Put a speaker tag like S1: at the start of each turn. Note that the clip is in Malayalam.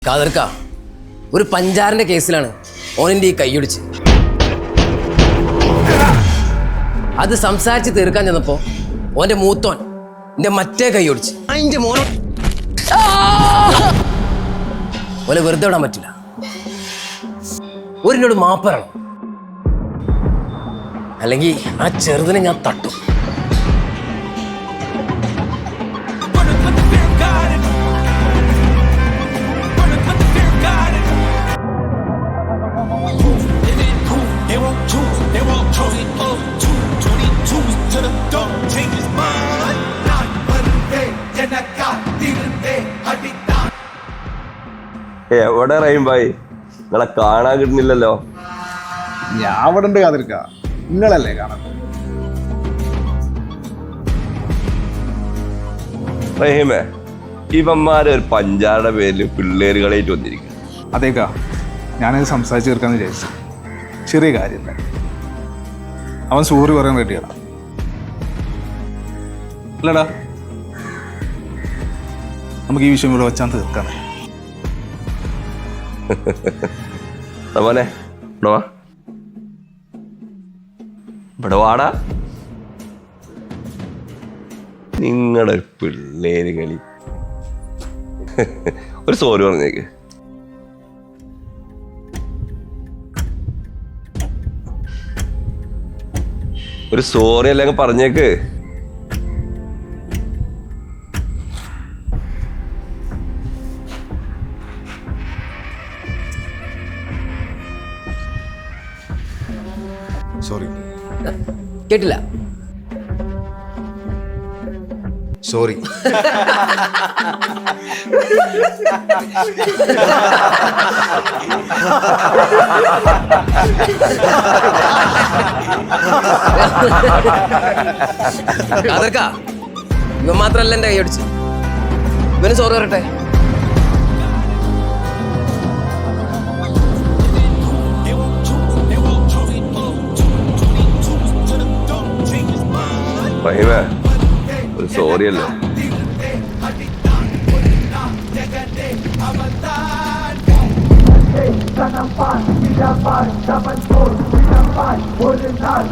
S1: കാതർക്ക ഒരു പഞ്ചാറിന്റെ കേസിലാണ് ഓനെന്റെ ഈ കൈയൊടിച്ച്. അത് സംസാരിച്ച് തീർക്കാൻ ചെന്നപ്പോ ഓന്റെ മൂത്തോൻ എന്റെ മറ്റേ കൈയൊടിച്ച്. അതിന്റെ മോനെ ഓലെ വെറുതെ വിടാൻ പറ്റില്ല. ഒരിനോട് മാപ്പറണം, അല്ലെങ്കിൽ ആ ചെറുതിനെ ഞാൻ തട്ടും.
S2: എവിടെ റഹീം ഭായി, നിങ്ങളെ കാണാൻ കിട്ടുന്നില്ലല്ലോ.
S3: ഞാൻ അവിടെ ഉണ്ട് കാതിരിക്ക, നിങ്ങളല്ലേ കാണാൻ.
S2: റഹീമേ, ഇവന്മാര് ഒരു പഞ്ചാരുടെ പേരിൽ പിള്ളേരുകളായിട്ട് വന്നിരിക്കും.
S3: അതേക്കാ, ഞാനത് സംസാരിച്ച് തീർക്കാന്ന് വിചാരിച്ചു. ചെറിയ കാര്യമില്ല, അവൻ സോറി പറയാൻ റെഡിയാണ്. അല്ലടാ, നമുക്ക് ഈ വിഷയം ഇവിടെ വെച്ചാൽ തീർക്കാന്നേ.
S2: മോനെ ഇവിടെ വാടാ. നിങ്ങളുടെ ഒരു പിള്ളേര് കളി. ഒരു സോറി പറഞ്ഞേക്ക്. ഒരു സോറി അല്ലെങ്കിൽ പറഞ്ഞേക്ക്.
S3: സോറി.
S1: കേട്ടില്ല.
S3: സോറി.
S1: കാതർക്ക, ഇവൻ മാത്രല്ല എന്റെ കൈയടിച്ച്. ഇവന് സോറി പറയട്ടെ.
S2: റഹീമേ, ഒരു സോറി അല്ലേ.
S4: Tanampan, tidak pan, dapat gol, tidak pan, boleh tak,